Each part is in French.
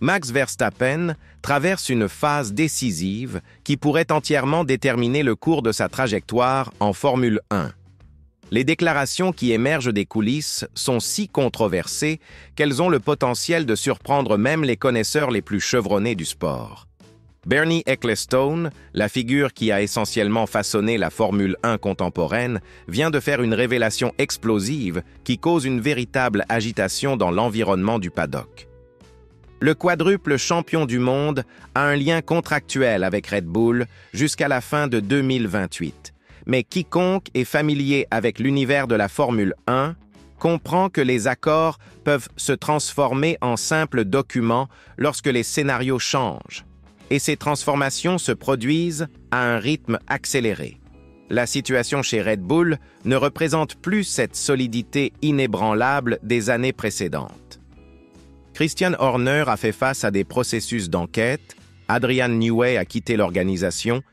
Max Verstappen traverse une phase décisive qui pourrait entièrement déterminer le cours de sa trajectoire en Formule 1. Les déclarations qui émergent des coulisses sont si controversées qu'elles ont le potentiel de surprendre même les connaisseurs les plus chevronnés du sport. Bernie Ecclestone, la figure qui a essentiellement façonné la Formule 1 contemporaine, vient de faire une révélation explosive qui cause une véritable agitation dans l'environnement du paddock. Le quadruple champion du monde a un lien contractuel avec Red Bull jusqu'à la fin de 2028. Mais quiconque est familier avec l'univers de la Formule 1 comprend que les accords peuvent se transformer en simples documents lorsque les scénarios changent. Et ces transformations se produisent à un rythme accéléré. La situation chez Red Bull ne représente plus cette solidité inébranlable des années précédentes. Christian Horner a fait face à des processus d'enquête, Adrian Newey a quitté l'organisation,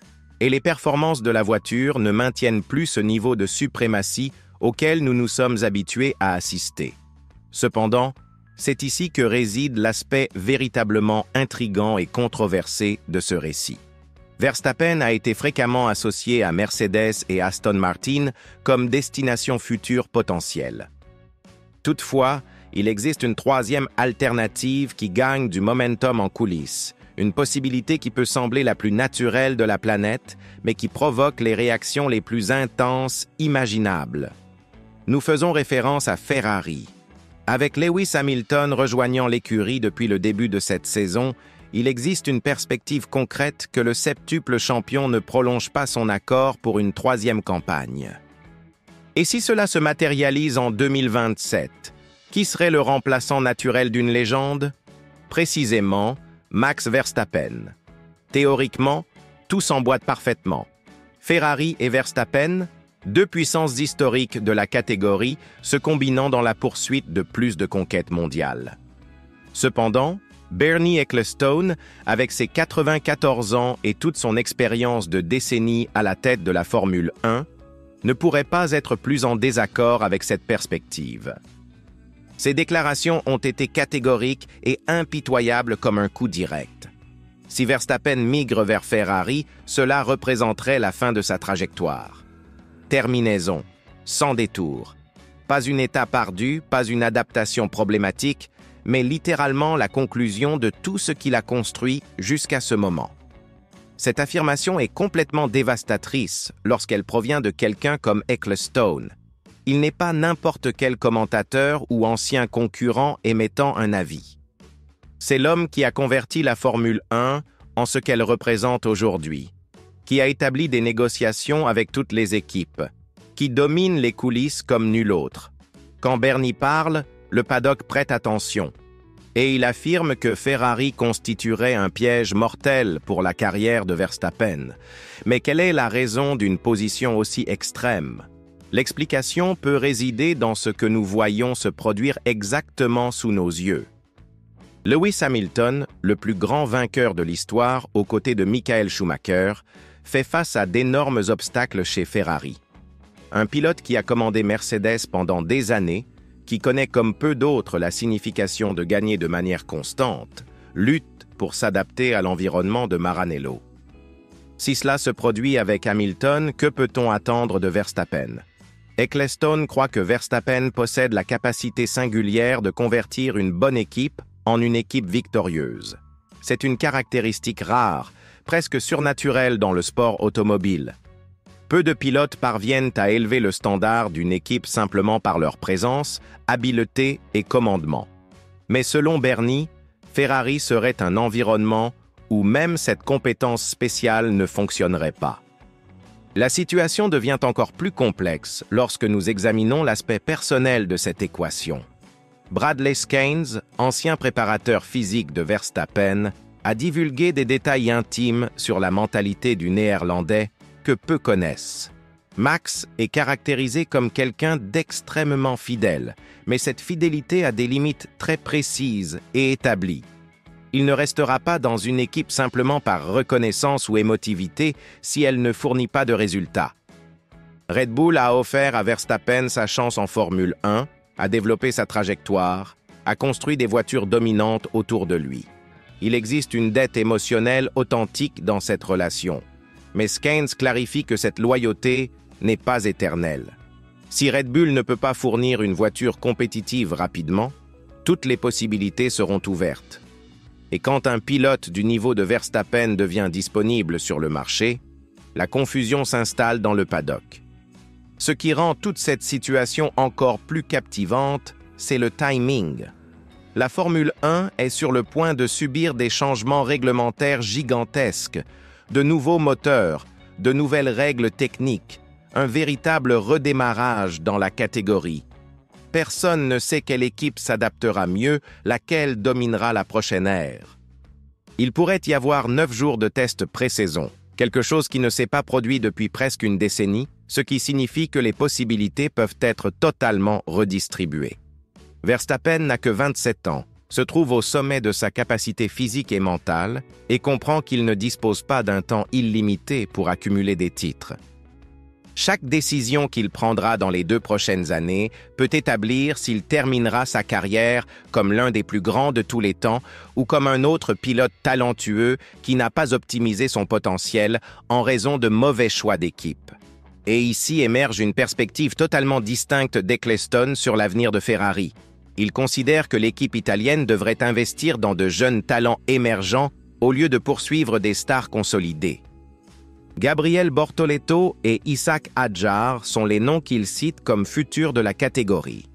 et les performances de la voiture ne maintiennent plus ce niveau de suprématie auquel nous nous sommes habitués à assister. Cependant, c'est ici que réside l'aspect véritablement intrigant et controversé de ce récit. Verstappen a été fréquemment associé à Mercedes et Aston Martin comme destination future potentielle. Toutefois, il existe une troisième alternative qui gagne du momentum en coulisses, une possibilité qui peut sembler la plus naturelle de la planète, mais qui provoque les réactions les plus intenses imaginables. Nous faisons référence à Ferrari. Avec Lewis Hamilton rejoignant l'écurie depuis le début de cette saison, il existe une perspective concrète que le septuple champion ne prolonge pas son accord pour une troisième campagne. Et si cela se matérialise en 2027, qui serait le remplaçant naturel d'une légende? Précisément, Max Verstappen. Théoriquement, tout s'emboîte parfaitement. Ferrari et Verstappen, deux puissances historiques de la catégorie, se combinant dans la poursuite de plus de conquêtes mondiales. Cependant, Bernie Ecclestone, avec ses 94 ans et toute son expérience de décennies à la tête de la Formule 1, ne pourrait pas être plus en désaccord avec cette perspective. Ces déclarations ont été catégoriques et impitoyables comme un coup direct. Si Verstappen migre vers Ferrari, cela représenterait la fin de sa trajectoire. Terminaison, sans détour. Pas une étape ardue, pas une adaptation problématique, mais littéralement la conclusion de tout ce qu'il a construit jusqu'à ce moment. Cette affirmation est complètement dévastatrice lorsqu'elle provient de quelqu'un comme Ecclestone. Il n'est pas n'importe quel commentateur ou ancien concurrent émettant un avis. C'est l'homme qui a converti la Formule 1 en ce qu'elle représente aujourd'hui, qui a établi des négociations avec toutes les équipes, qui domine les coulisses comme nul autre. Quand Bernie parle, le paddock prête attention, et il affirme que Ferrari constituerait un piège mortel pour la carrière de Verstappen. Mais quelle est la raison d'une position aussi extrême? L'explication peut résider dans ce que nous voyons se produire exactement sous nos yeux. Lewis Hamilton, le plus grand vainqueur de l'histoire aux côtés de Michael Schumacher, fait face à d'énormes obstacles chez Ferrari. Un pilote qui a commandé Mercedes pendant des années, qui connaît comme peu d'autres la signification de gagner de manière constante, lutte pour s'adapter à l'environnement de Maranello. Si cela se produit avec Hamilton, que peut-on attendre de Verstappen? Ecclestone croit que Verstappen possède la capacité singulière de convertir une bonne équipe en une équipe victorieuse. C'est une caractéristique rare, presque surnaturelle dans le sport automobile. Peu de pilotes parviennent à élever le standard d'une équipe simplement par leur présence, habileté et commandement. Mais selon Bernie, Ferrari serait un environnement où même cette compétence spéciale ne fonctionnerait pas. La situation devient encore plus complexe lorsque nous examinons l'aspect personnel de cette équation. Bradley Skeins, ancien préparateur physique de Verstappen, a divulgué des détails intimes sur la mentalité du Néerlandais que peu connaissent. Max est caractérisé comme quelqu'un d'extrêmement fidèle, mais cette fidélité a des limites très précises et établies. Il ne restera pas dans une équipe simplement par reconnaissance ou émotivité si elle ne fournit pas de résultats. Red Bull a offert à Verstappen sa chance en Formule 1, a développé sa trajectoire, a construit des voitures dominantes autour de lui. Il existe une dette émotionnelle authentique dans cette relation. Mais Scains clarifie que cette loyauté n'est pas éternelle. Si Red Bull ne peut pas fournir une voiture compétitive rapidement, toutes les possibilités seront ouvertes. Et quand un pilote du niveau de Verstappen devient disponible sur le marché, la confusion s'installe dans le paddock. Ce qui rend toute cette situation encore plus captivante, c'est le timing. La Formule 1 est sur le point de subir des changements réglementaires gigantesques, de nouveaux moteurs, de nouvelles règles techniques, un véritable redémarrage dans la catégorie. Personne ne sait quelle équipe s'adaptera mieux, laquelle dominera la prochaine ère. Il pourrait y avoir 9 jours de tests pré-saison, quelque chose qui ne s'est pas produit depuis presque une décennie, ce qui signifie que les possibilités peuvent être totalement redistribuées. Verstappen n'a que 27 ans, se trouve au sommet de sa capacité physique et mentale et comprend qu'il ne dispose pas d'un temps illimité pour accumuler des titres. Chaque décision qu'il prendra dans les 2 prochaines années peut établir s'il terminera sa carrière comme l'un des plus grands de tous les temps ou comme un autre pilote talentueux qui n'a pas optimisé son potentiel en raison de mauvais choix d'équipe. Et ici émerge une perspective totalement distincte d'Ecclestone sur l'avenir de Ferrari. Il considère que l'équipe italienne devrait investir dans de jeunes talents émergents au lieu de poursuivre des stars consolidées. Gabriel Bortoleto et Isaac Hadjar sont les noms qu'il cite comme futurs de la catégorie.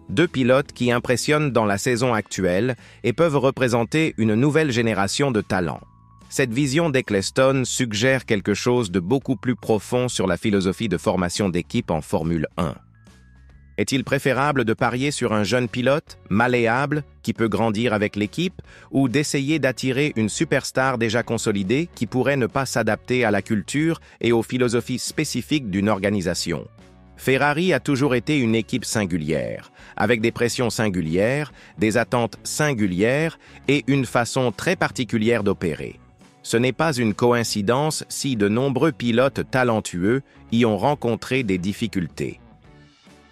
2 pilotes qui impressionnent dans la saison actuelle et peuvent représenter une nouvelle génération de talents. Cette vision d'Ecclestone suggère quelque chose de beaucoup plus profond sur la philosophie de formation d'équipe en Formule 1. Est-il préférable de parier sur un jeune pilote, malléable, qui peut grandir avec l'équipe, ou d'essayer d'attirer une superstar déjà consolidée qui pourrait ne pas s'adapter à la culture et aux philosophies spécifiques d'une organisation? Ferrari a toujours été une équipe singulière, avec des pressions singulières, des attentes singulières et une façon très particulière d'opérer. Ce n'est pas une coïncidence si de nombreux pilotes talentueux y ont rencontré des difficultés.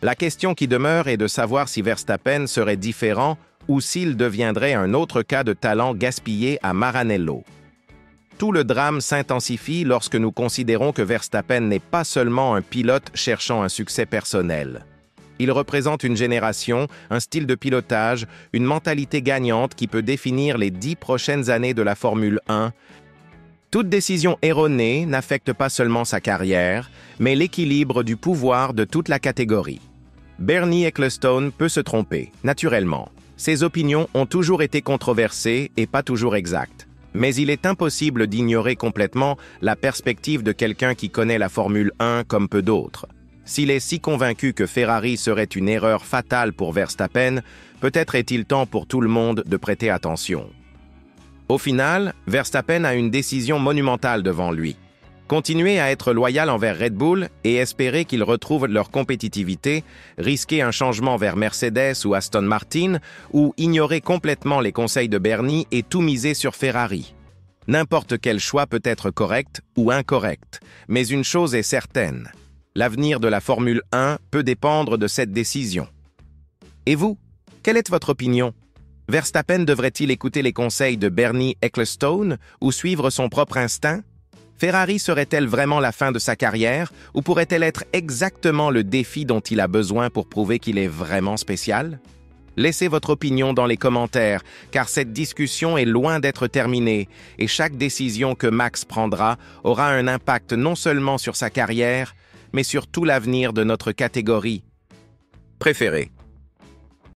La question qui demeure est de savoir si Verstappen serait différent ou s'il deviendrait un autre cas de talent gaspillé à Maranello. Tout le drame s'intensifie lorsque nous considérons que Verstappen n'est pas seulement un pilote cherchant un succès personnel. Il représente une génération, un style de pilotage, une mentalité gagnante qui peut définir les 10 prochaines années de la Formule 1. Toute décision erronée n'affecte pas seulement sa carrière, mais l'équilibre du pouvoir de toute la catégorie. Bernie Ecclestone peut se tromper, naturellement. Ses opinions ont toujours été controversées et pas toujours exactes. Mais il est impossible d'ignorer complètement la perspective de quelqu'un qui connaît la Formule 1 comme peu d'autres. S'il est si convaincu que Ferrari serait une erreur fatale pour Verstappen, peut-être est-il temps pour tout le monde de prêter attention. Au final, Verstappen a une décision monumentale devant lui. Continuer à être loyal envers Red Bull et espérer qu'ils retrouvent leur compétitivité, risquer un changement vers Mercedes ou Aston Martin, ou ignorer complètement les conseils de Bernie et tout miser sur Ferrari. N'importe quel choix peut être correct ou incorrect, mais une chose est certaine, l'avenir de la Formule 1 peut dépendre de cette décision. Et vous, quelle est votre opinion? Verstappen devrait-il écouter les conseils de Bernie Ecclestone ou suivre son propre instinct? Ferrari serait-elle vraiment la fin de sa carrière ou pourrait-elle être exactement le défi dont il a besoin pour prouver qu'il est vraiment spécial? Laissez votre opinion dans les commentaires, car cette discussion est loin d'être terminée et chaque décision que Max prendra aura un impact non seulement sur sa carrière, mais sur tout l'avenir de notre catégorie préférée.